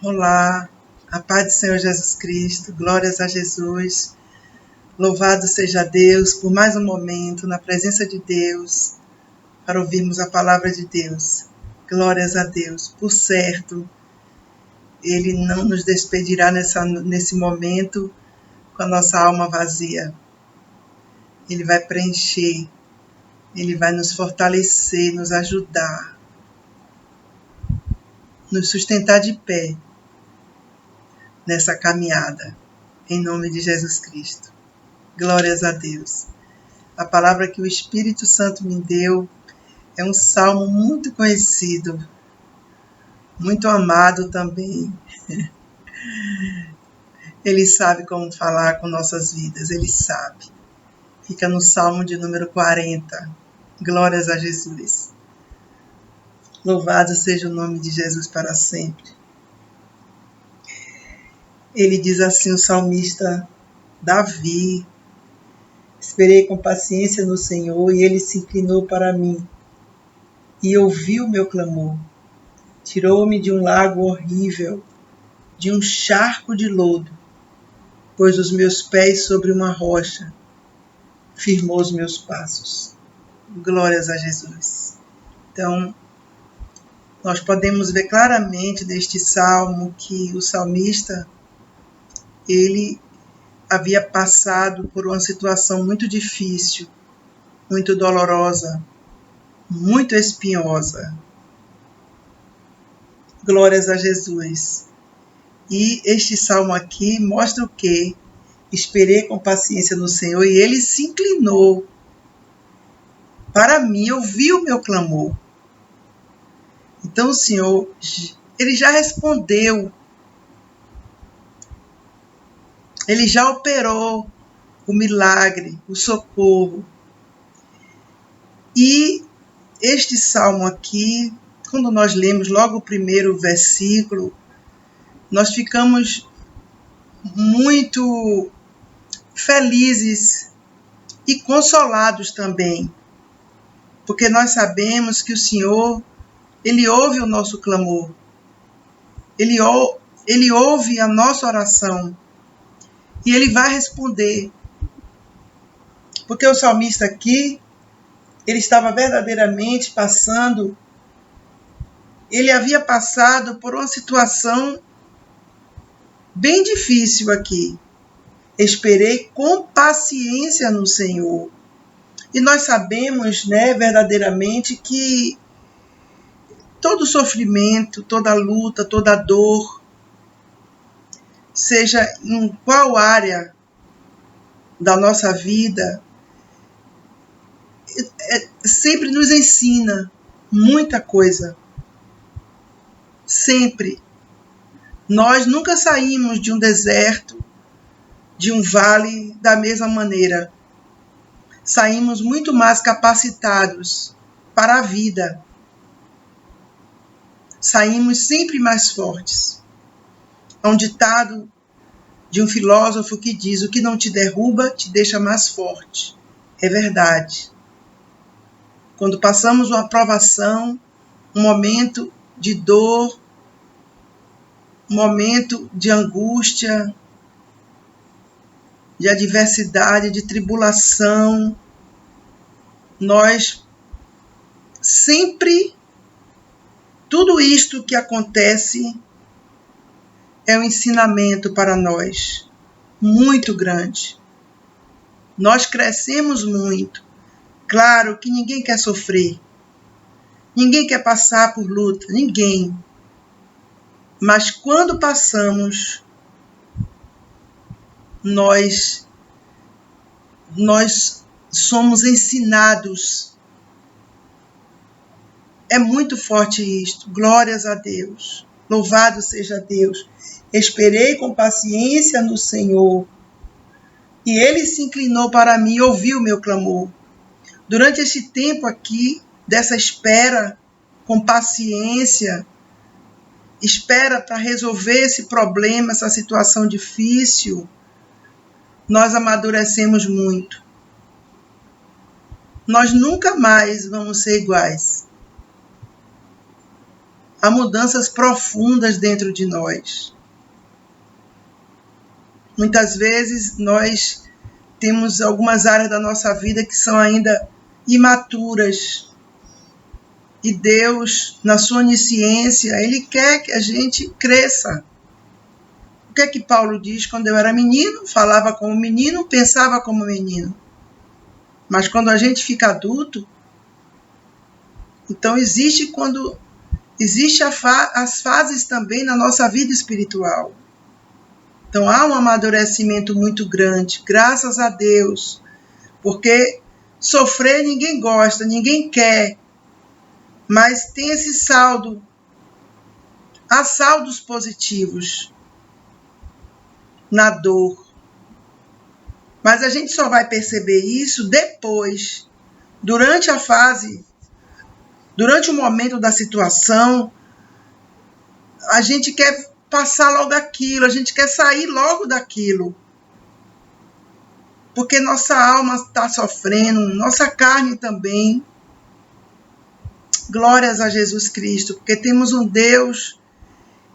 Olá, a paz do Senhor Jesus Cristo, glórias a Jesus, louvado seja Deus por mais um momento na presença de Deus, para ouvirmos a palavra de Deus. Glórias a Deus, por certo, Ele não nos despedirá nesse momento com a nossa alma vazia. Ele vai preencher, Ele vai nos fortalecer, nos ajudar, nos sustentar de pé nessa caminhada, em nome de Jesus Cristo. Glórias a Deus. A palavra que o Espírito Santo me deu é um salmo muito conhecido, muito amado também. Ele sabe como falar com nossas vidas, ele sabe. Fica no salmo de número 40. Glórias a Jesus. Louvado seja o nome de Jesus para sempre. Ele diz assim, o salmista Davi: esperei com paciência no Senhor e ele se inclinou para mim e ouviu meu clamor. Tirou-me de um lago horrível, de um charco de lodo, pôs os meus pés sobre uma rocha, firmou os meus passos. Glórias a Jesus. Então, nós podemos ver claramente neste salmo que o salmista, ele havia passado por uma situação muito difícil, muito dolorosa, muito espinhosa. Glórias a Jesus. E este salmo aqui mostra o quê? Esperei com paciência no Senhor e ele se inclinou para mim, ouviu o meu clamor. Então o Senhor, ele já respondeu, ele já operou o milagre, o socorro. E este salmo aqui, quando nós lemos logo o primeiro versículo, nós ficamos muito felizes e consolados também, porque nós sabemos que o Senhor, ele ouve o nosso clamor, ele ouve a nossa oração e ele vai responder, porque o salmista aqui, ele estava verdadeiramente passando, ele havia passado por uma situação bem difícil aqui. Esperei com paciência no Senhor. E nós sabemos, verdadeiramente que todo sofrimento, toda luta, toda dor, seja em qual área da nossa vida, sempre nos ensina muita coisa. Sempre. Nós nunca saímos de um deserto, de um vale, da mesma maneira. Saímos muito mais capacitados para a vida. Saímos sempre mais fortes. Há um ditado de um filósofo que diz: o que não te derruba te deixa mais forte. É verdade. Quando passamos uma provação, um momento de dor, um momento de angústia, de adversidade, de tribulação, nós sempre, tudo isto que acontece é um ensinamento para nós, muito grande. Nós crescemos muito. Claro que ninguém quer sofrer, ninguém quer passar por luta, ninguém. Mas quando passamos, nós somos ensinados. É muito forte isto. Glórias a Deus. Louvado seja Deus. Esperei com paciência no Senhor. E ele se inclinou para mim e ouviu o meu clamor. Durante este tempo aqui, dessa espera, com paciência, espera para resolver esse problema, essa situação difícil, nós amadurecemos muito. Nós nunca mais vamos ser iguais. há mudanças profundas dentro de nós. Muitas vezes nós temos algumas áreas da nossa vida que são ainda imaturas. E Deus, na sua onisciência, Ele quer que a gente cresça. O que é que Paulo diz? Quando eu era menino, falava como menino, pensava como menino. Mas quando a gente fica adulto, então existe as fases também na nossa vida espiritual. Então há um amadurecimento muito grande, graças a Deus, porque sofrer ninguém gosta, ninguém quer, mas tem esse saldo. Há saldos positivos na dor. Mas a gente só vai perceber isso depois, durante a fase, durante o momento da situação. A gente quer passar logo aquilo, a gente quer sair logo daquilo. Porque nossa alma está sofrendo, nossa carne também. Glórias a Jesus Cristo, porque temos um Deus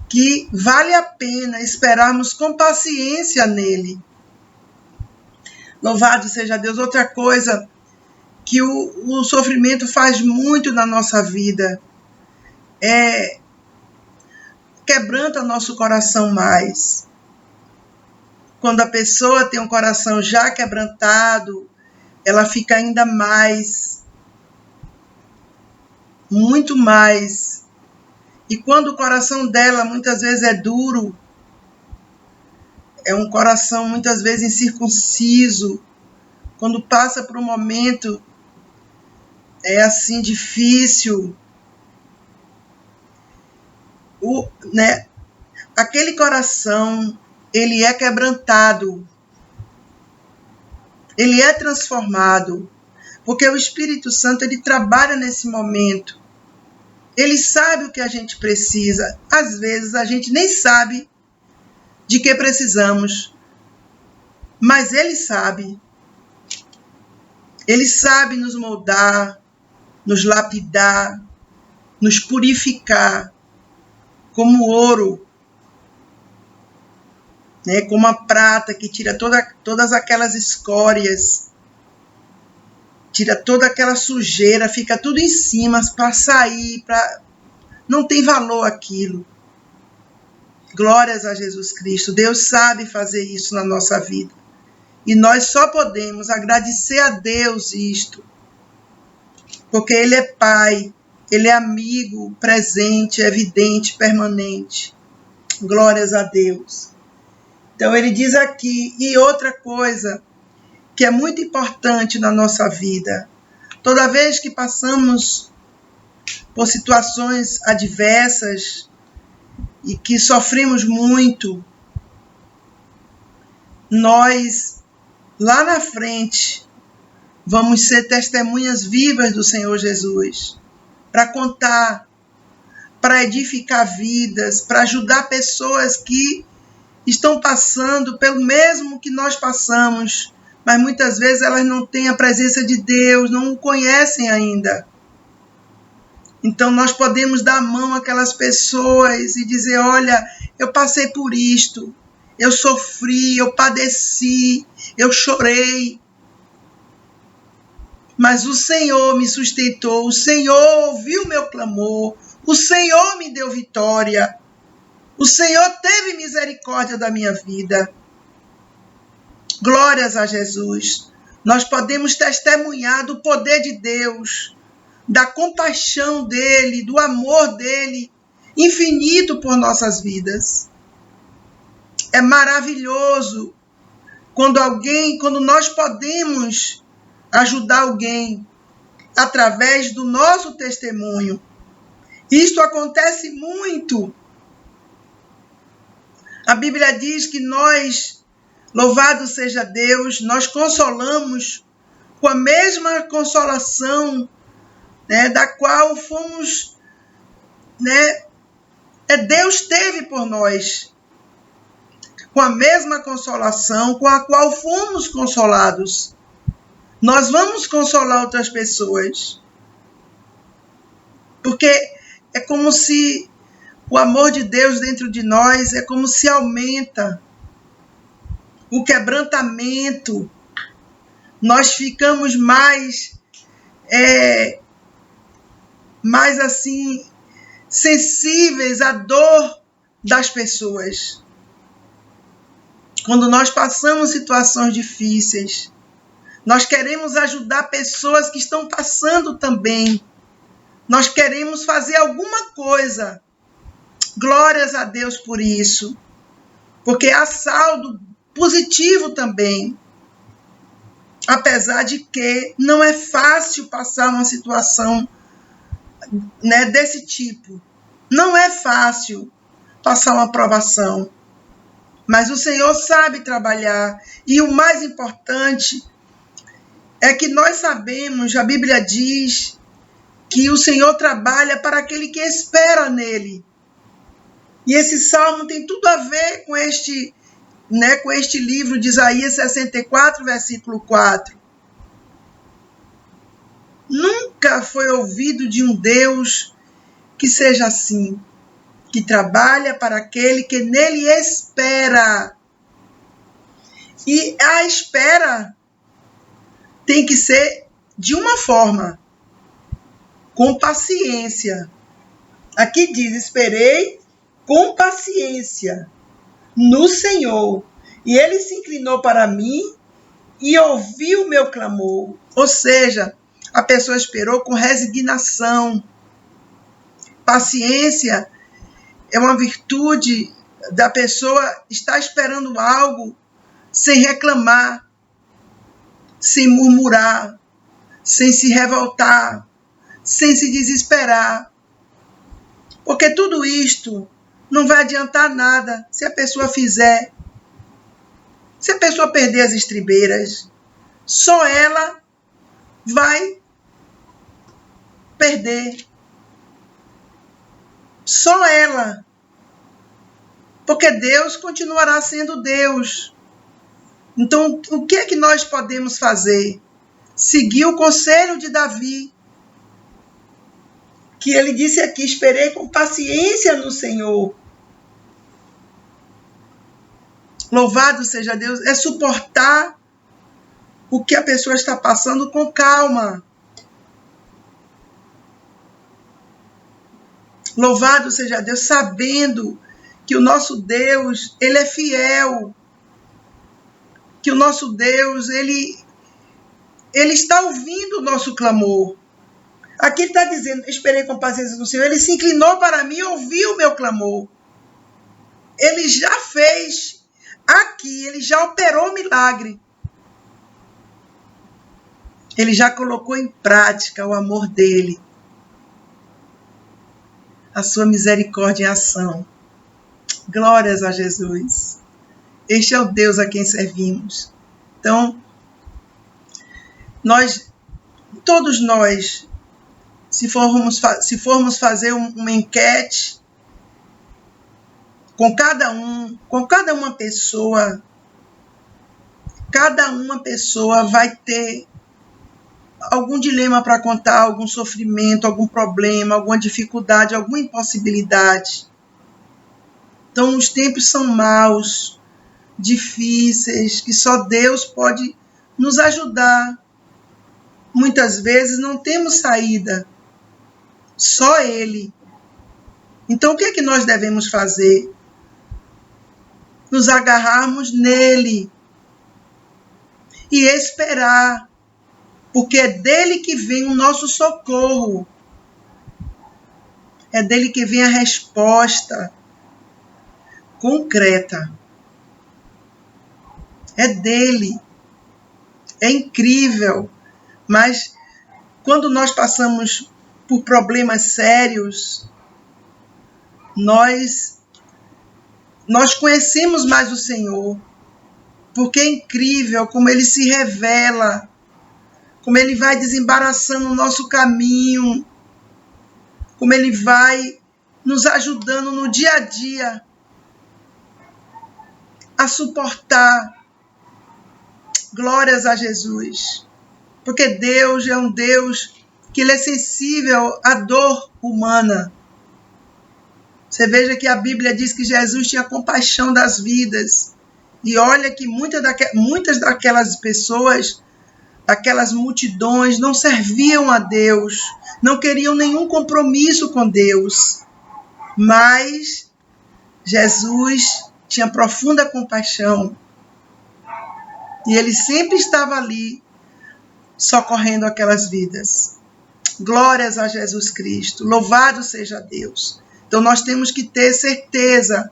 que vale a pena esperarmos com paciência nele. Louvado seja Deus. Outra coisa que o sofrimento faz muito na nossa vida quebranta nosso coração mais. Quando a pessoa tem um coração já quebrantado, ela fica ainda mais, muito mais. E quando o coração dela muitas vezes é duro, é um coração muitas vezes incircunciso, quando passa por um momento assim difícil, aquele coração, ele é quebrantado, ele é transformado, porque o Espírito Santo, ele trabalha nesse momento. Ele sabe o que a gente precisa. Às vezes a gente nem sabe de que precisamos, mas ele sabe. Ele sabe nos moldar, nos lapidar, nos purificar, como ouro, como a prata que tira todas aquelas escórias, tira toda aquela sujeira, fica tudo em cima para sair, não tem valor aquilo. Glórias a Jesus Cristo. Deus sabe fazer isso na nossa vida. E nós só podemos agradecer a Deus isto, porque Ele é Pai, Ele é amigo, presente, evidente, permanente. Glórias a Deus. Então ele diz aqui, e outra coisa que é muito importante na nossa vida, toda vez que passamos por situações adversas e que sofremos muito, nós, lá na frente, vamos ser testemunhas vivas do Senhor Jesus, para contar, para edificar vidas, para ajudar pessoas que estão passando pelo mesmo que nós passamos, mas muitas vezes elas não têm a presença de Deus, não o conhecem ainda. Então nós podemos dar a mão àquelas pessoas e dizer, olha, eu passei por isto, eu sofri, eu padeci, eu chorei, mas o Senhor me sustentou, o Senhor ouviu meu clamor, o Senhor me deu vitória, o Senhor teve misericórdia da minha vida. Glórias a Jesus. Nós podemos testemunhar do poder de Deus, da compaixão dele, do amor dele, infinito por nossas vidas. É maravilhoso quando nós podemos ajudar alguém através do nosso testemunho. Isto acontece muito. A Bíblia diz que nós, louvado seja Deus, nós consolamos com a mesma consolação, da qual fomos, Deus teve por nós, com a mesma consolação com a qual fomos consolados. Nós vamos consolar outras pessoas, porque é como se o amor de Deus dentro de nós é como se aumenta o quebrantamento, nós ficamos mais assim, sensíveis à dor das pessoas. Quando nós passamos situações difíceis, nós queremos ajudar pessoas que estão passando também. Nós queremos fazer alguma coisa. Glórias a Deus por isso. Porque há saldo positivo também. Apesar de que não é fácil passar uma situação, né, desse tipo. Não é fácil passar uma provação. Mas o Senhor sabe trabalhar. E o mais importante é que nós sabemos, a Bíblia diz, que o Senhor trabalha para aquele que espera nele. E esse salmo tem tudo a ver com este livro de Isaías 64, versículo 4. Nunca foi ouvido de um Deus que seja assim, que trabalha para aquele que nele espera. E a espera tem que ser de uma forma, com paciência. Aqui diz, esperei com paciência no Senhor, e ele se inclinou para mim e ouviu o meu clamor. Ou seja, a pessoa esperou com resignação. Paciência é uma virtude da pessoa estar esperando algo sem reclamar, sem murmurar, sem se revoltar, sem se desesperar. Porque tudo isto não vai adiantar nada se a pessoa fizer. Se a pessoa perder as estribeiras, só ela vai perder. Só ela. Porque Deus continuará sendo Deus. Então, o que é que nós podemos fazer? Seguir o conselho de Davi, que ele disse aqui, esperei com paciência no Senhor. Louvado seja Deus, é suportar o que a pessoa está passando com calma. Louvado seja Deus, sabendo que o nosso Deus, ele é fiel. Que o nosso Deus, ele está ouvindo o nosso clamor. Aqui ele está dizendo, esperei com paciência no Senhor, ele se inclinou para mim e ouviu o meu clamor. Ele já fez aqui, ele já operou o milagre. Ele já colocou em prática o amor dele, a sua misericórdia em ação. Glórias a Jesus. Este é o Deus a quem servimos. Então, todos nós, se formos fazer uma enquete com cada uma pessoa, cada uma pessoa vai ter algum dilema para contar, algum sofrimento, algum problema, alguma dificuldade, alguma impossibilidade. Então, os tempos são maus, difíceis, que só Deus pode nos ajudar. Muitas vezes não temos saída, só Ele. Então, o que é que nós devemos fazer? Nos agarrarmos nele e esperar, porque é dele que vem o nosso socorro, é dele que vem a resposta concreta, é dele, é incrível, mas quando nós passamos por problemas sérios, nós conhecemos mais o Senhor, porque é incrível como Ele se revela, como Ele vai desembaraçando o nosso caminho, como Ele vai nos ajudando no dia a dia a suportar. Glórias a Jesus, porque Deus é um Deus que Ele é sensível à dor humana. Você veja que a Bíblia diz que Jesus tinha compaixão das vidas. E olha que muitas daquelas pessoas, aquelas multidões, não serviam a Deus, não queriam nenhum compromisso com Deus. Mas Jesus tinha profunda compaixão. E ele sempre estava ali, socorrendo aquelas vidas. Glórias a Jesus Cristo. Louvado seja Deus. Então nós temos que ter certeza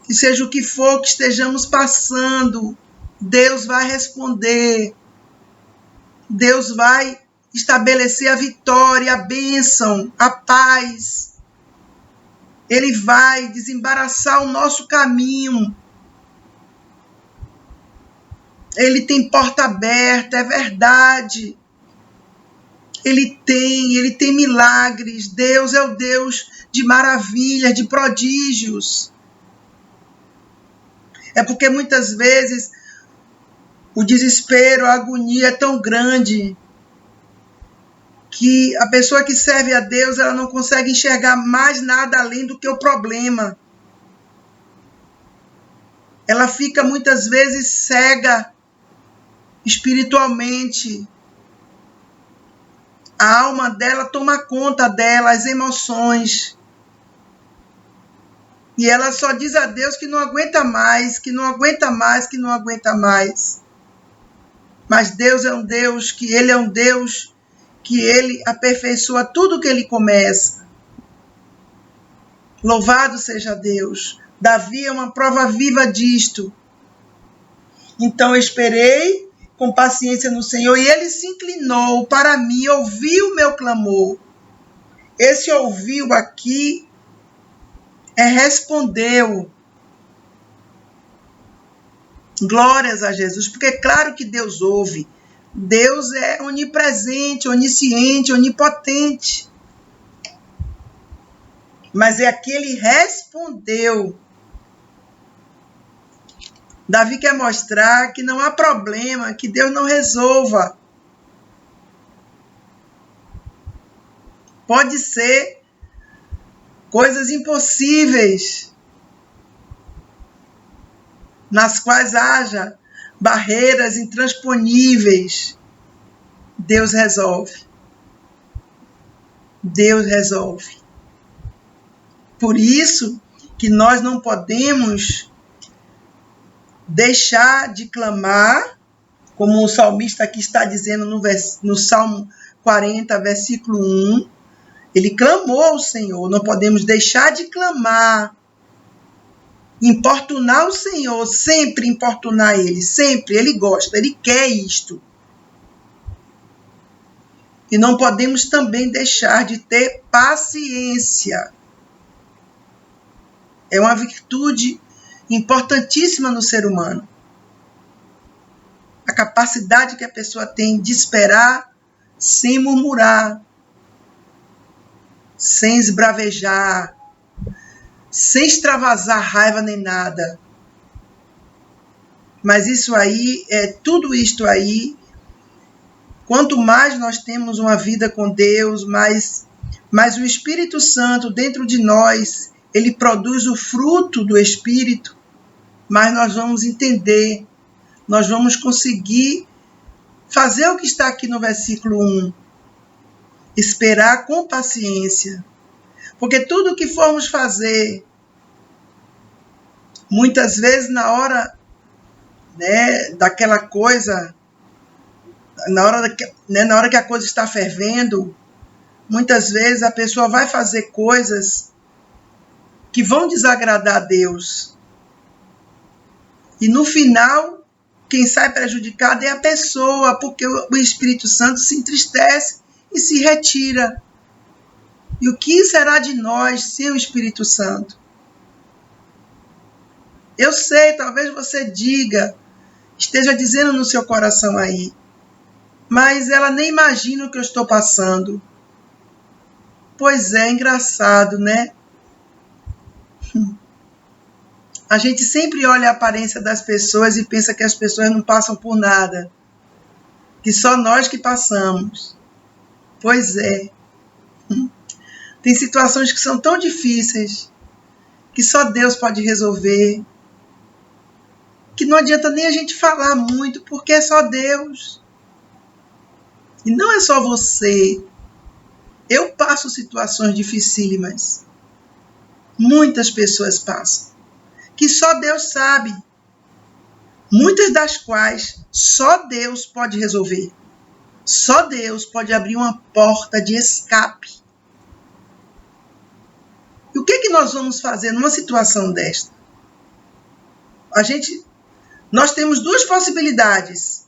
que seja o que for que estejamos passando, Deus vai responder. Deus vai estabelecer a vitória, a bênção, a paz. Ele vai desembaraçar o nosso caminho. Ele tem porta aberta, é verdade. Ele tem milagres. Deus é o Deus de maravilhas, de prodígios. É porque muitas vezes o desespero, a agonia é tão grande que a pessoa que serve a Deus, ela não consegue enxergar mais nada além do que o problema. Ela fica muitas vezes cega espiritualmente. A alma dela toma conta dela, as emoções. E ela só diz a Deus que não aguenta mais, que não aguenta mais, que não aguenta mais. Mas Deus é um Deus que Ele é um Deus que Ele aperfeiçoa tudo que Ele começa. Louvado seja Deus. Davi é uma prova viva disto. Então eu esperei com paciência no Senhor e Ele se inclinou para mim, ouviu o meu clamor. Esse ouviu aqui respondeu. Glórias a Jesus, porque é claro que Deus ouve. Deus é onipresente, onisciente, onipotente. Mas é que ele respondeu. Davi quer mostrar que não há problema que Deus não resolva. Pode ser coisas impossíveis, nas quais haja barreiras intransponíveis. Deus resolve. Deus resolve. Por isso que nós não podemos deixar de clamar, como o salmista aqui está dizendo no Salmo 40, versículo 1, ele clamou ao Senhor. Não podemos deixar de clamar, importunar o Senhor, sempre importunar Ele, sempre. Ele gosta, Ele quer isto. E não podemos também deixar de ter paciência. É uma virtude importantíssima no ser humano. A capacidade que a pessoa tem de esperar sem murmurar, sem esbravejar, sem extravasar raiva nem nada. Mas isso aí, tudo isto aí, quanto mais nós temos uma vida com Deus, mais o Espírito Santo dentro de nós, ele produz o fruto do Espírito, mais nós vamos entender, nós vamos conseguir fazer o que está aqui no versículo 1. Esperar com paciência. Porque tudo que formos fazer, muitas vezes na hora, né, daquela coisa, na hora que a coisa está fervendo, muitas vezes a pessoa vai fazer coisas que vão desagradar a Deus. E no final, quem sai prejudicado é a pessoa, porque o Espírito Santo se entristece e se retira. E o que será de nós sem o Espírito Santo? Eu sei, talvez você esteja dizendo no seu coração aí, mas ela nem imagina o que eu estou passando. Pois é, engraçado, né? A gente sempre olha a aparência das pessoas e pensa que as pessoas não passam por nada, que só nós que passamos. Pois é. Tem situações que são tão difíceis, que só Deus pode resolver, que não adianta nem a gente falar muito, porque é só Deus. E não é só você. Eu passo situações dificílimas. Muitas pessoas passam. Que só Deus sabe. Muitas das quais só Deus pode resolver. Só Deus pode abrir uma porta de escape. E o que nós vamos fazer numa situação desta? Nós temos duas possibilidades.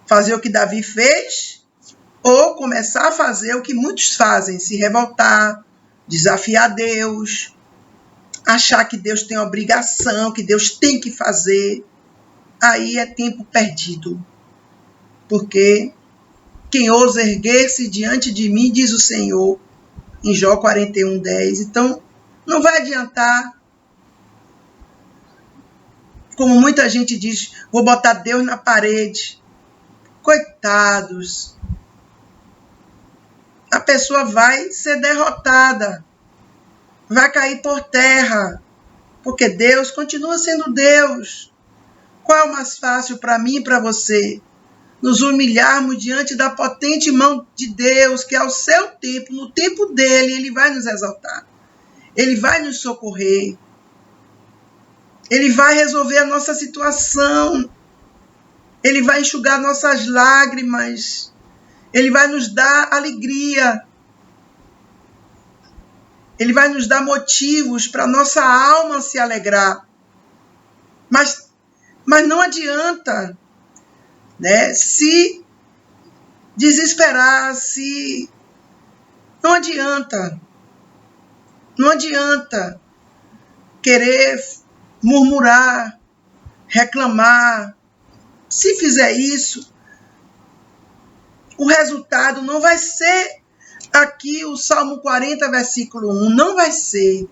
Fazer o que Davi fez ou começar a fazer o que muitos fazem, se revoltar, desafiar Deus, achar que Deus tem obrigação, que Deus tem que fazer. Aí é tempo perdido. Porque quem ousa erguer-se diante de mim, diz o Senhor, em Jó 41:10. Então, não vai adiantar. Como muita gente diz, vou botar Deus na parede. Coitados. A pessoa vai ser derrotada. Vai cair por terra. Porque Deus continua sendo Deus. Qual é o mais fácil para mim e para você? Nos humilharmos diante da potente mão de Deus, que ao seu tempo, no tempo dele, ele vai nos exaltar. Ele vai nos socorrer. Ele vai resolver a nossa situação. Ele vai enxugar nossas lágrimas. Ele vai nos dar alegria. Ele vai nos dar motivos para nossa alma se alegrar. Mas não adianta, né, se desesperar, não adianta. Não adianta querer murmurar, reclamar. Se fizer isso, o resultado não vai ser aqui o Salmo 40, versículo 1. Não vai ser.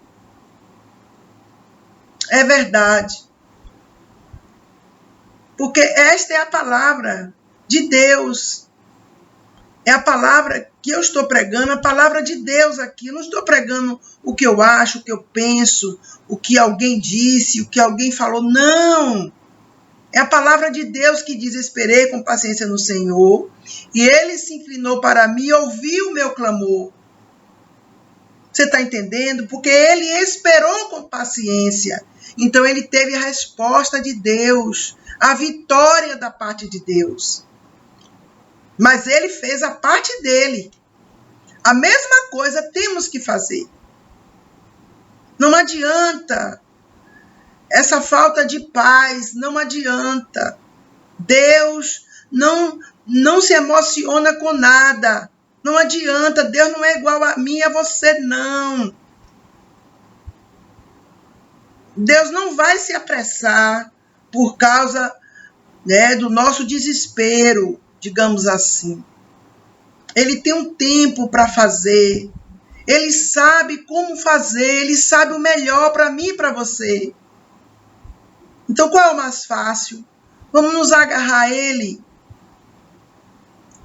É verdade. Porque esta é a palavra de Deus. É a palavra que eu estou pregando, a palavra de Deus aqui. Eu não estou pregando o que eu acho, o que eu penso, o que alguém disse, o que alguém falou. Não! É a palavra de Deus que diz: esperei com paciência no Senhor, e ele se inclinou para mim e ouviu o meu clamor. Você está entendendo? Porque ele esperou com paciência. Então ele teve a resposta de Deus, a vitória da parte de Deus. Mas ele fez a parte dele. A mesma coisa temos que fazer. Não adianta. Essa falta de paz, não adianta. Deus não se emociona com nada. Não adianta. Deus não é igual a mim e a você, não. Deus não vai se apressar por causa, né, do nosso desespero, digamos assim. Ele tem um tempo para fazer. Ele sabe como fazer. Ele sabe o melhor para mim e para você. Então, qual é o mais fácil? Vamos nos agarrar a ele.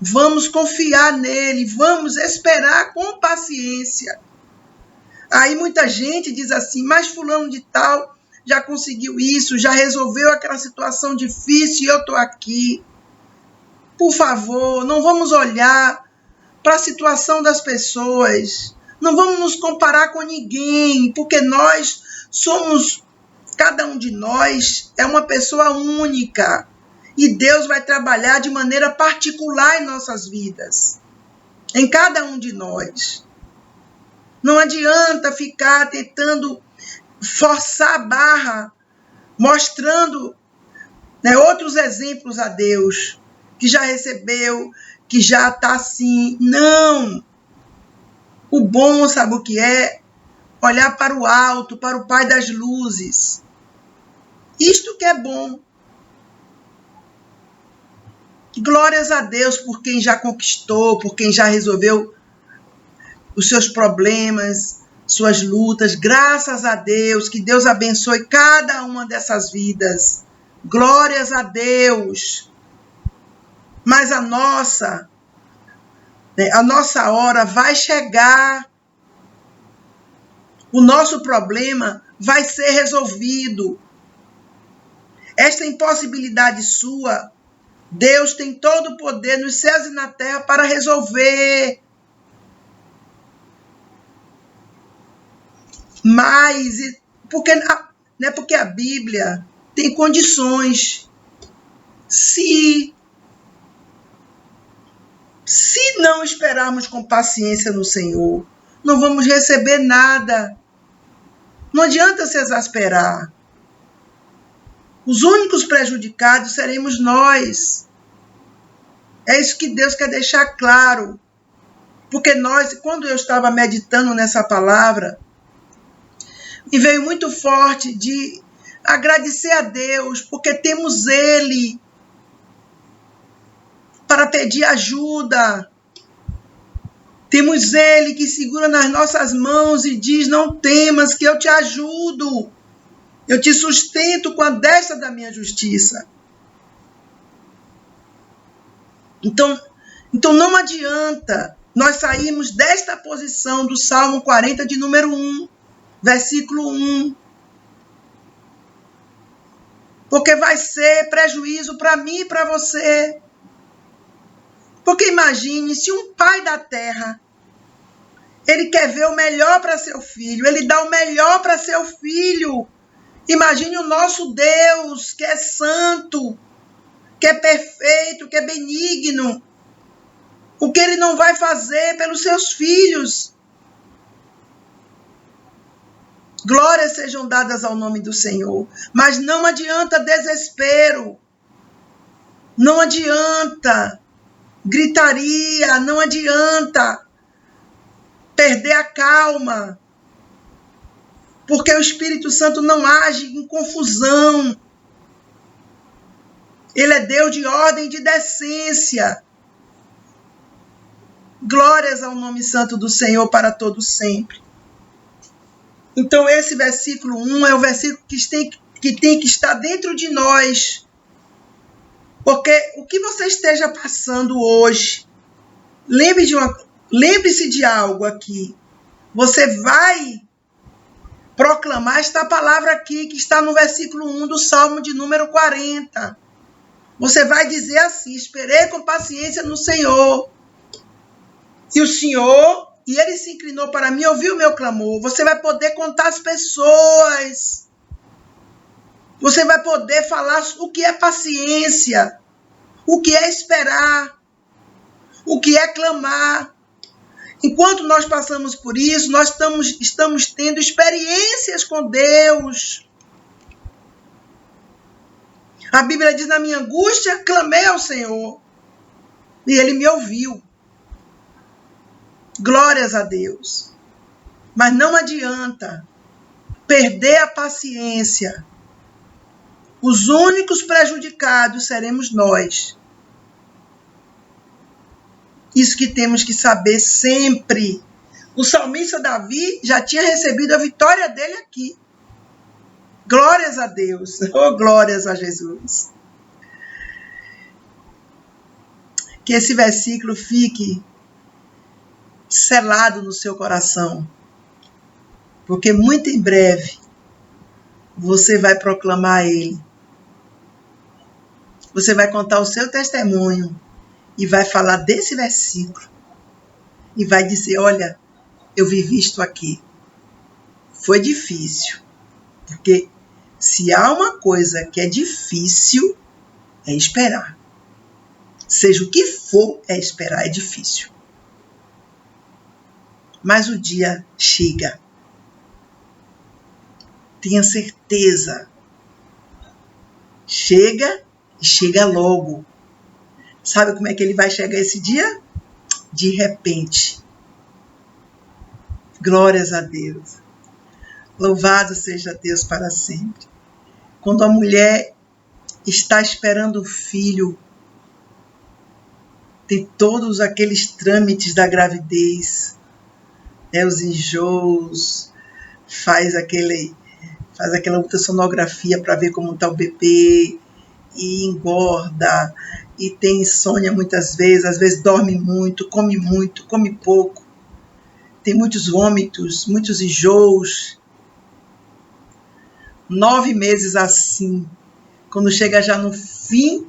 Vamos confiar nele. Vamos esperar com paciência. Aí muita gente diz assim: mas fulano de tal já conseguiu isso, já resolveu aquela situação difícil e eu estou aqui. Por favor, não vamos olhar para a situação das pessoas. Não vamos nos comparar com ninguém, porque nós somos... Cada um de nós é uma pessoa única. E Deus vai trabalhar de maneira particular em nossas vidas. Em cada um de nós. Não adianta ficar tentando forçar a barra, mostrando, né, outros exemplos a Deus, que já recebeu, que já está assim. Não! O bom, sabe o que é? Olhar para o alto, para o Pai das luzes. Isto que é bom. Glórias a Deus por quem já conquistou, por quem já resolveu os seus problemas, suas lutas. Graças a Deus, que Deus abençoe cada uma dessas vidas. Glórias a Deus. Mas a nossa hora vai chegar. o nosso problema vai ser resolvido. Esta impossibilidade sua, Deus tem todo o poder nos céus e na terra para resolver. Mas, porque a Bíblia tem condições. Se não esperarmos com paciência no Senhor, não vamos receber nada. Não adianta se exasperar. Os únicos prejudicados seremos nós. É isso que Deus quer deixar claro. Porque quando eu estava meditando nessa palavra, me veio muito forte de agradecer a Deus, porque temos Ele para pedir ajuda. Temos Ele que segura nas nossas mãos e diz: não temas, que eu te ajudo. Eu te sustento com a destra da minha justiça. Então não adianta nós sairmos desta posição do Salmo 40, de número 1, versículo 1. Porque vai ser prejuízo para mim e para você. Porque imagine, se um pai da terra, ele quer ver o melhor para seu filho, ele dá o melhor para seu filho. Imagine o nosso Deus, que é santo, que é perfeito, que é benigno. O que ele não vai fazer pelos seus filhos. Glórias sejam dadas ao nome do Senhor. Mas não adianta desespero. Não adianta gritaria. Não adianta perder a calma. Porque o Espírito Santo não age em confusão. Ele é Deus de ordem e de decência. Glórias ao nome santo do Senhor para todos sempre. Então esse versículo 1 é o versículo que tem que estar dentro de nós. Porque o que você esteja passando hoje, lembre-se de algo aqui. Você vai proclamar esta palavra aqui, que está no versículo 1 do Salmo de número 40. Você vai dizer assim: esperei com paciência no Senhor. E ele se inclinou para mim e ouviu o meu clamor. Você vai poder contar as pessoas. Você vai poder falar o que é paciência, o que é esperar, o que é clamar. Enquanto nós passamos por isso, nós estamos tendo experiências com Deus. A Bíblia diz: na minha angústia, clamei ao Senhor, e Ele me ouviu. Glórias a Deus. Mas não adianta perder a paciência. Os únicos prejudicados seremos nós. Isso que temos que saber sempre. O salmista Davi já tinha recebido a vitória dele aqui. Glórias a Deus. Oh, glórias a Jesus. Que esse versículo fique selado no seu coração. Porque muito em breve você vai proclamar ele. Você vai contar o seu testemunho e vai falar desse versículo. E vai dizer: olha, eu vivi isto aqui. Foi difícil. Porque se há uma coisa que é difícil, é esperar. Seja o que for, é esperar, é difícil. Mas o dia chega. Tenha certeza. Chega e chega logo. Sabe como é que ele vai chegar esse dia? De repente. Glórias a Deus. Louvado seja Deus para sempre. Quando a mulher está esperando o filho, tem todos aqueles trâmites da gravidez, os enjoos, faz aquela ultrassonografia para ver como está o bebê, e engorda, e tem insônia muitas vezes, às vezes dorme muito, come pouco. tem muitos vômitos, muitos enjoos. 9 meses assim, quando chega já no fim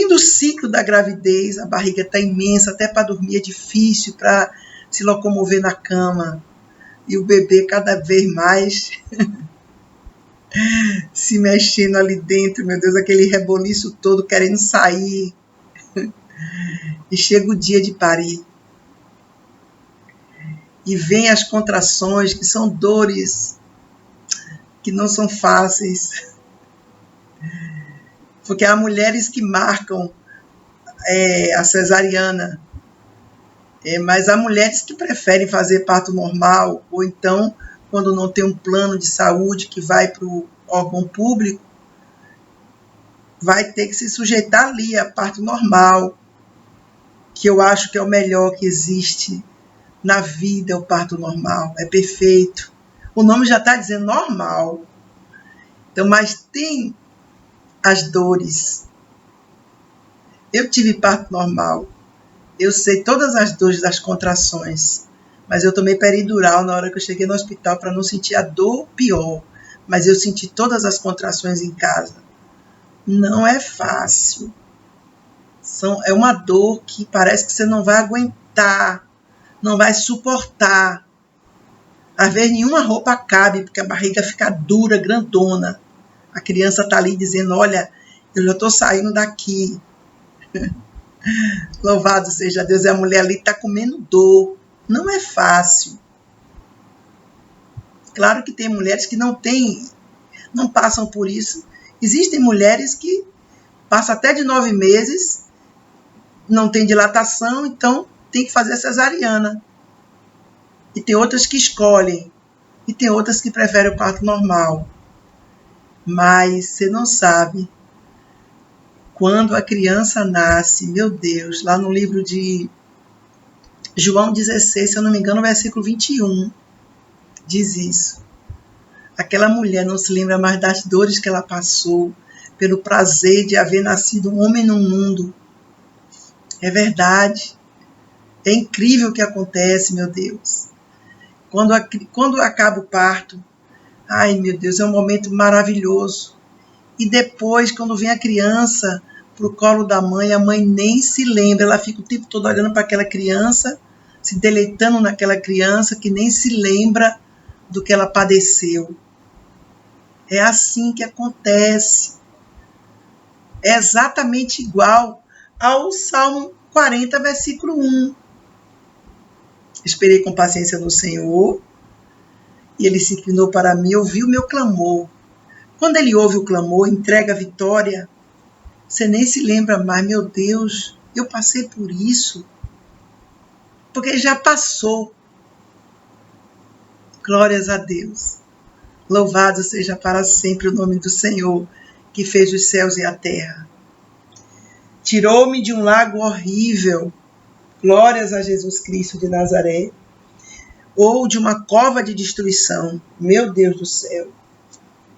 do ciclo da gravidez, a barriga está imensa, até para dormir é difícil, para se locomover na cama. E o bebê cada vez mais se mexendo ali dentro, meu Deus, aquele reboliço todo querendo sair. E chega o dia de parir. E vem as contrações, que são dores que não são fáceis. Porque há mulheres que marcam a cesariana, mas há mulheres que preferem fazer parto normal, ou então, quando não tem um plano de saúde que vai para o órgão público, vai ter que se sujeitar ali a parto normal, que eu acho que é o melhor que existe na vida, é o parto normal, é perfeito. O nome já está dizendo normal. Então, mas tem as dores. Eu tive parto normal. Eu sei todas as dores das contrações, mas eu tomei peridural na hora que eu cheguei no hospital para não sentir a dor pior. Mas eu senti todas as contrações em casa. Não é fácil. É uma dor que parece que você não vai aguentar, não vai suportar. Às vezes nenhuma roupa cabe, porque a barriga fica dura, grandona. A criança está ali dizendo, olha, eu já estou saindo daqui. Louvado seja Deus, e a mulher ali está comendo dor. Não é fácil. Claro que tem mulheres que não passam por isso. Existem mulheres que passam até de 9 meses, não tem dilatação, então tem que fazer cesariana. E tem outras que escolhem. E tem outras que preferem o parto normal. Mas você não sabe. Quando a criança nasce, meu Deus, lá no livro de João 16, se eu não me engano, versículo 21, diz isso. Aquela mulher não se lembra mais das dores que ela passou, pelo prazer de haver nascido um homem no mundo. É verdade. É incrível o que acontece, meu Deus. Quando acaba o parto, ai, meu Deus, é um momento maravilhoso. E depois, quando vem a criança para o colo da mãe, a mãe nem se lembra, ela fica o tempo todo olhando para aquela criança, se deleitando naquela criança, que nem se lembra do que ela padeceu. É assim que acontece. É exatamente igual ao Salmo 40, versículo 1. Esperei com paciência no Senhor, e ele se inclinou para mim e ouviu o meu clamor. Quando ele ouve o clamor, entrega a vitória, você nem se lembra mais, meu Deus, eu passei por isso. Porque já passou. Glórias a Deus. Louvado seja para sempre o nome do Senhor, que fez os céus e a terra. Tirou-me de um lago horrível, glórias a Jesus Cristo de Nazaré, ou de uma cova de destruição, meu Deus do céu,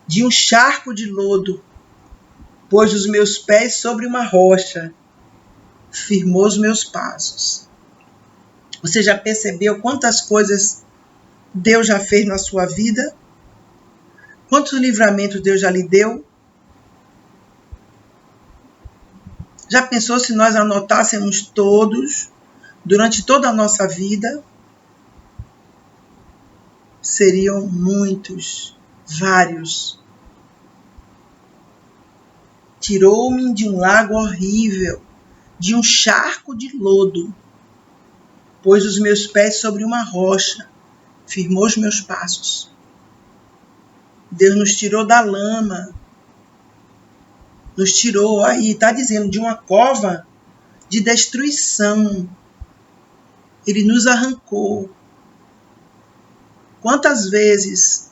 de um charco de lodo, pôs os meus pés sobre uma rocha, firmou os meus passos. Você já percebeu quantas coisas Deus já fez na sua vida? Quantos livramentos Deus já lhe deu? Já pensou se nós anotássemos todos, durante toda a nossa vida? Seriam muitos, vários. Tirou-me de um lago horrível, de um charco de lodo, pôs os meus pés sobre uma rocha, firmou os meus passos. Deus nos tirou da lama, nos tirou, aí está dizendo, de uma cova de destruição. Ele nos arrancou. Quantas vezes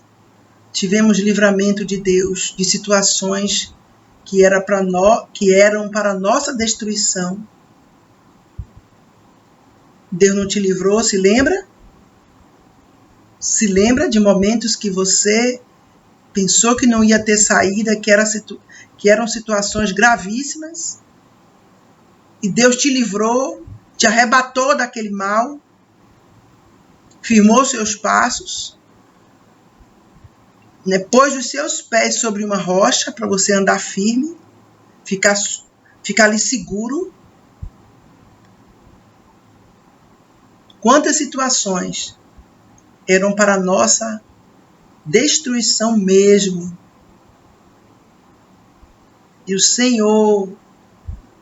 tivemos livramento de Deus, de situações que eram para nossa destruição? Deus não te livrou, se lembra? Se lembra de momentos que você pensou que não ia ter saída, que eram situações gravíssimas, e Deus te livrou, te arrebatou daquele mal? firmou seus passos, né? Pôs os seus pés sobre uma rocha para você andar firme, ficar ali seguro. Quantas situações eram para nossa destruição mesmo. E o Senhor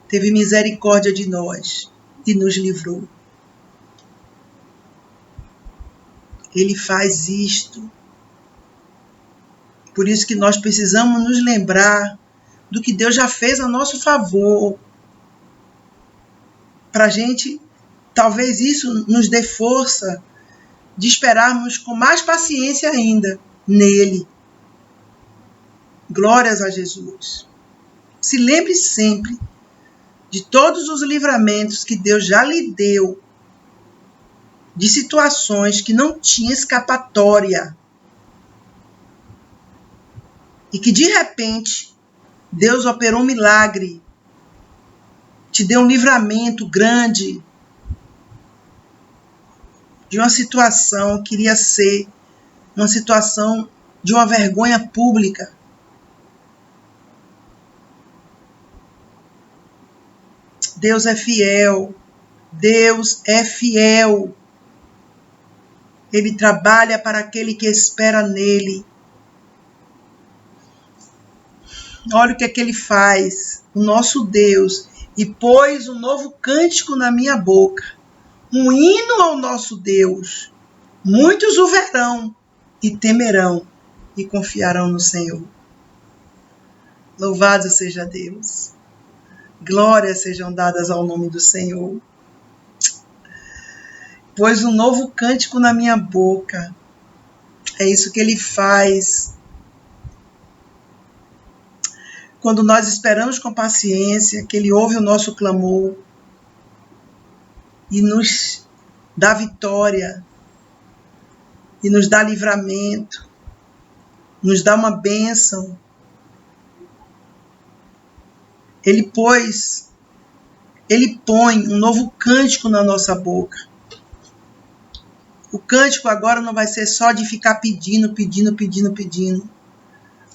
teve misericórdia de nós e nos livrou. Ele faz isto. Por isso que nós precisamos nos lembrar do que Deus já fez a nosso favor. Para a gente, talvez isso nos dê força de esperarmos com mais paciência ainda nele. Glórias a Jesus. Se lembre sempre de todos os livramentos que Deus já lhe deu, de situações que não tinha escapatória. E que de repente Deus operou um milagre, te deu um livramento grande de uma situação que iria ser uma situação de uma vergonha pública. Deus é fiel. Deus é fiel. Ele trabalha para aquele que espera nele. Olha o que é que ele faz, o nosso Deus, e pôs um novo cântico na minha boca, um hino ao nosso Deus. Muitos o verão e temerão e confiarão no Senhor. Louvado seja Deus. Glórias sejam dadas ao nome do Senhor. Pôs um novo cântico na minha boca. É isso que ele faz. Quando nós esperamos com paciência, que ele ouve o nosso clamor e nos dá vitória, e nos dá livramento, nos dá uma bênção. Ele põe um novo cântico na nossa boca. O cântico agora não vai ser só de ficar pedindo.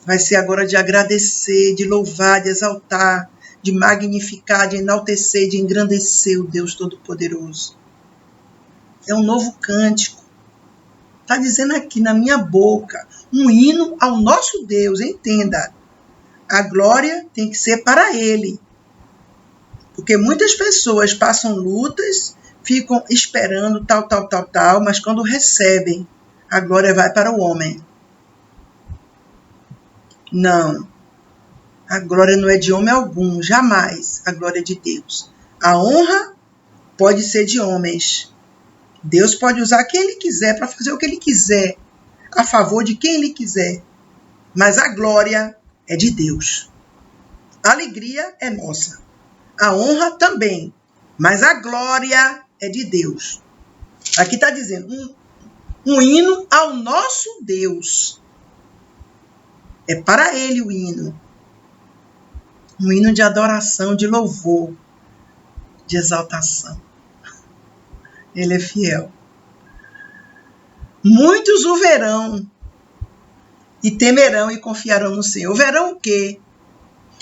Vai ser agora de agradecer, de louvar, de exaltar, de magnificar, de enaltecer, de engrandecer o Deus Todo-Poderoso. É um novo cântico. Está dizendo aqui na minha boca, um hino ao nosso Deus, entenda. A glória tem que ser para Ele. Porque muitas pessoas passam lutas, ficam esperando tal, mas quando recebem, a glória vai para o homem. Não. A glória não é de homem algum, jamais. A glória é de Deus. A honra pode ser de homens. Deus pode usar quem Ele quiser para fazer o que Ele quiser, a favor de quem Ele quiser. Mas a glória é de Deus. A alegria é nossa. A honra também. Mas a glória é de Deus. Aqui está dizendo um hino ao nosso Deus. É para Ele o hino. Um hino de adoração, de louvor, de exaltação. Ele é fiel. Muitos o verão e temerão e confiarão no Senhor. O verão o quê?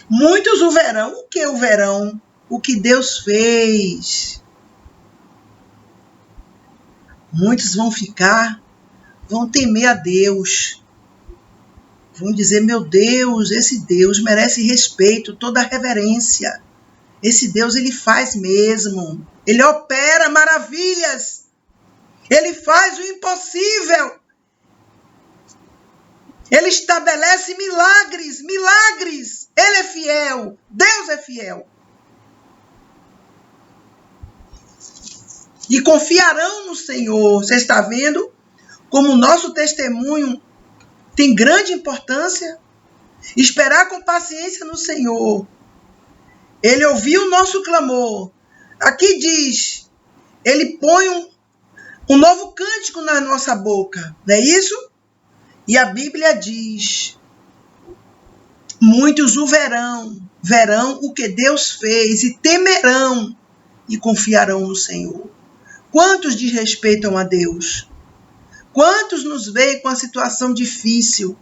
Muitos o verão. O que é o verão? O que Deus fez. Muitos vão temer a Deus. Vão dizer, meu Deus, esse Deus merece respeito, toda reverência. Esse Deus, Ele faz mesmo. Ele opera maravilhas. Ele faz o impossível. Ele estabelece milagres. Ele é fiel. Deus é fiel. E confiarão no Senhor. Você está vendo como o nosso testemunho tem grande importância? Esperar com paciência no Senhor. Ele ouviu o nosso clamor. Aqui diz, Ele põe um novo cântico na nossa boca. Não é isso? E a Bíblia diz, muitos o verão o que Deus fez e temerão e confiarão no Senhor. Quantos desrespeitam a Deus? Quantos nos veem com a situação difícil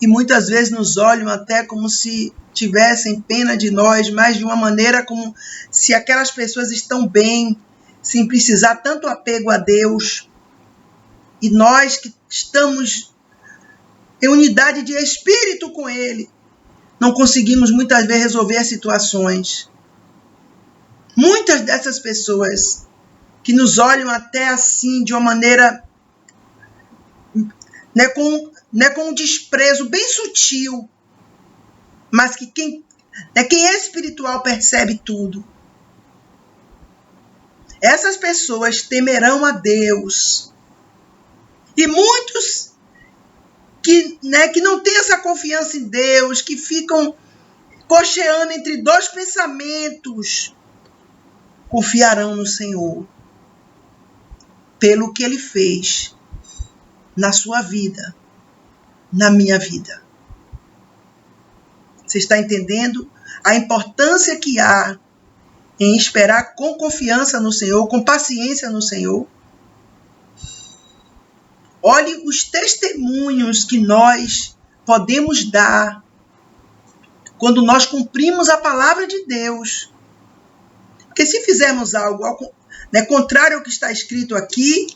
e muitas vezes nos olham até como se tivessem pena de nós, mas de uma maneira como se aquelas pessoas estão bem, sem precisar tanto apego a Deus. E nós que estamos em unidade de espírito com Ele, não conseguimos muitas vezes resolver as situações. Muitas dessas pessoas que nos olham até assim, de uma maneira, com um desprezo bem sutil, mas que quem é espiritual percebe tudo. Essas pessoas temerão a Deus. E muitos que não têm essa confiança em Deus, que ficam cocheando entre dois pensamentos, confiarão no Senhor pelo que Ele fez na sua vida, na minha vida. Você está entendendo a importância que há em esperar com confiança no Senhor, com paciência no Senhor? Olhe os testemunhos que nós podemos dar quando nós cumprimos a palavra de Deus. Porque se fizermos algo contrário ao que está escrito aqui,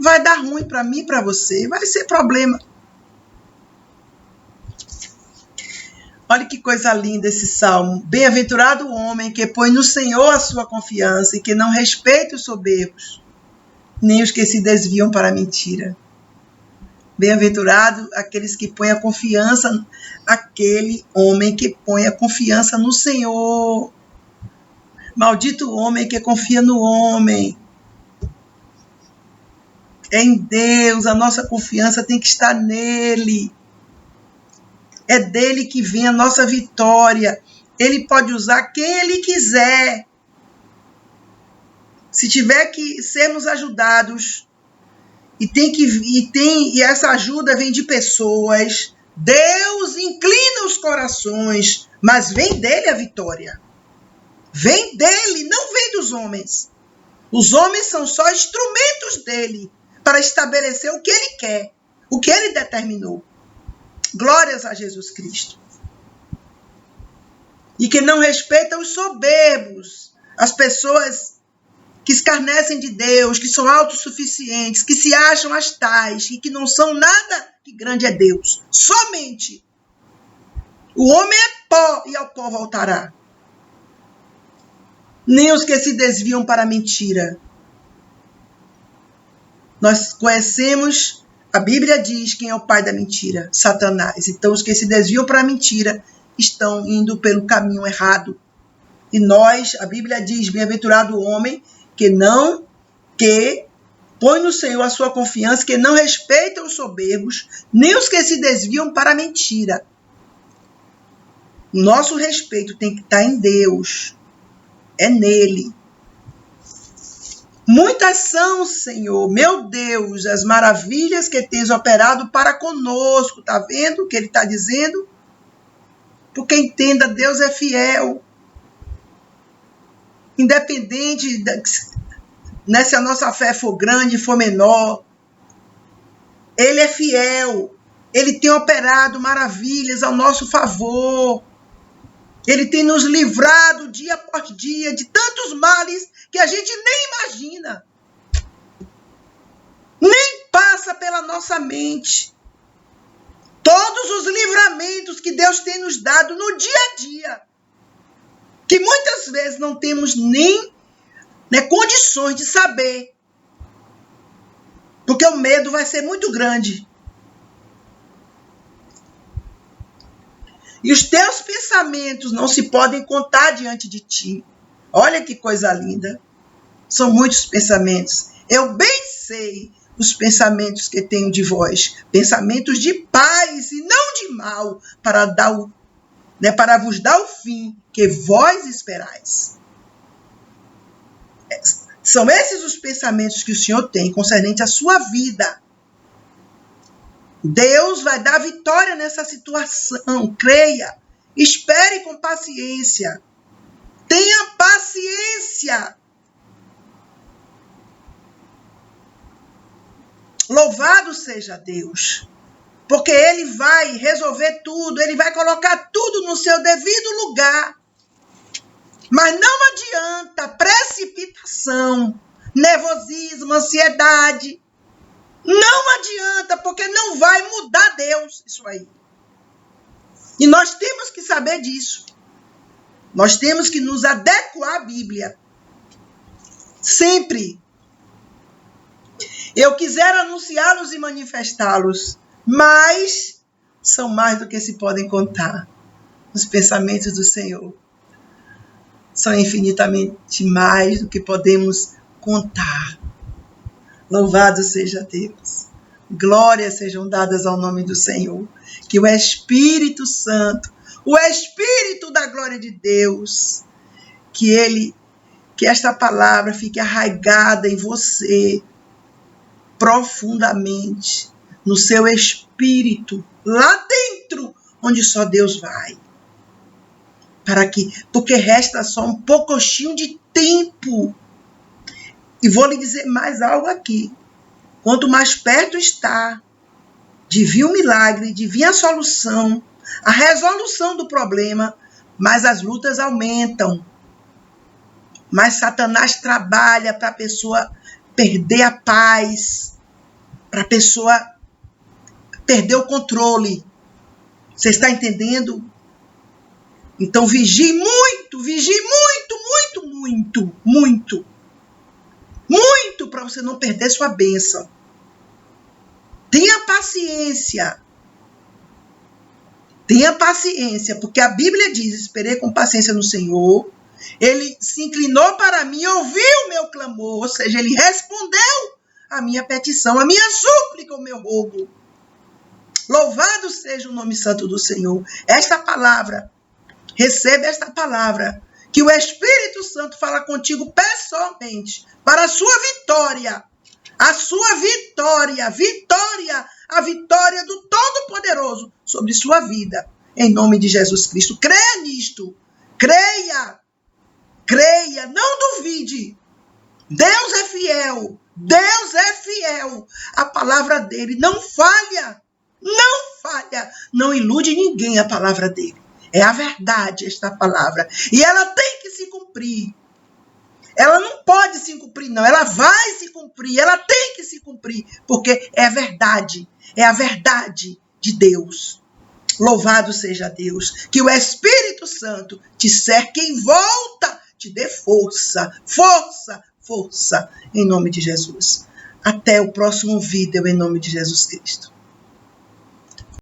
vai dar ruim para mim e para você, vai ser problema. Olha que coisa linda esse salmo. Bem-aventurado o homem que põe no Senhor a sua confiança e que não respeita os soberbos, nem os que se desviam para a mentira. Bem-aventurado aqueles que põem a confiança, aquele homem que põe a confiança no Senhor. Maldito o homem que confia no homem. É em Deus, a nossa confiança tem que estar nele. É dele que vem a nossa vitória. Ele pode usar quem ele quiser. Se tiver que sermos ajudados, e essa ajuda vem de pessoas, Deus inclina os corações, mas vem dele a vitória. Vem dele, não vem dos homens. Os homens são só instrumentos dele para estabelecer o que ele quer, o que ele determinou. Glórias a Jesus Cristo. E que não respeita os soberbos, as pessoas que escarnecem de Deus, que são autossuficientes, que se acham as tais e que não são nada, que grande é Deus. Somente. O homem é pó e ao pó voltará. Nem os que se desviam para a mentira. Nós conhecemos, a Bíblia diz quem é o pai da mentira, Satanás. Então os que se desviam para a mentira estão indo pelo caminho errado. E nós, a Bíblia diz, bem-aventurado o homem que põe no Senhor a sua confiança, que não respeita os soberbos, nem os que se desviam para a mentira. Nosso respeito tem que estar em Deus. É nele. Muitas são, Senhor, meu Deus, as maravilhas que tens operado para conosco. Está vendo o que ele está dizendo? Porque entenda, Deus é fiel. Independente se a nossa fé for grande, for menor, ele é fiel. Ele tem operado maravilhas ao nosso favor. Ele tem nos livrado dia após dia de tantos males que a gente nem imagina. Nem passa pela nossa mente. Todos os livramentos que Deus tem nos dado no dia a dia, que muitas vezes não temos nem condições de saber, porque o medo vai ser muito grande. E os teus pensamentos não se podem contar diante de ti. Olha que coisa linda. São muitos pensamentos. Eu bem sei os pensamentos que tenho de vós, pensamentos de paz e não de mal, para vos dar o fim que vós esperais. São esses os pensamentos que o Senhor tem concernente à sua vida. Deus vai dar vitória nessa situação. Creia. Espere com paciência. Tenha paciência. Louvado seja Deus. Porque Ele vai resolver tudo, Ele vai colocar tudo no seu devido lugar. Mas não adianta precipitação, nervosismo, ansiedade. Não adianta, porque não vai mudar Deus isso aí. E nós temos que saber disso. Nós temos que nos adequar à Bíblia. Sempre. Eu quisera anunciá-los e manifestá-los, mas são mais do que se podem contar. Os pensamentos do Senhor são infinitamente mais do que podemos contar. Louvado seja Deus. Glórias sejam dadas ao nome do Senhor. Que o Espírito Santo, o Espírito da glória de Deus, que esta palavra fique arraigada em você profundamente, no seu espírito, lá dentro, onde só Deus vai. Porque resta só um pouquinho de tempo. E vou lhe dizer mais algo aqui. Quanto mais perto está de vir o milagre, de vir a solução, a resolução do problema, mais as lutas aumentam. Mais Satanás trabalha para a pessoa perder a paz, para a pessoa perder o controle. Você está entendendo? Então vigie muito, muito para você não perder sua bênção. Tenha paciência. Tenha paciência, porque a Bíblia diz, esperei com paciência no Senhor, Ele se inclinou para mim e ouviu o meu clamor, ou seja, Ele respondeu a minha petição, a minha súplica, o meu rogo. Louvado seja o nome santo do Senhor. Esta palavra, receba esta palavra, que o Espírito Santo fala contigo pessoalmente, para a sua vitória. A sua vitória, a vitória do Todo-Poderoso sobre sua vida, em nome de Jesus Cristo. Creia nisto, creia, não duvide. Deus é fiel, a palavra dele não falha, não ilude ninguém a palavra dele. É a verdade esta palavra, e ela tem que se cumprir. Ela não pode se cumprir, não. Ela vai se cumprir. Ela tem que se cumprir. Porque é a verdade. É a verdade de Deus. Louvado seja Deus. Que o Espírito Santo te cerque em volta. Te dê força. Força. Em nome de Jesus. Até o próximo vídeo, em nome de Jesus Cristo.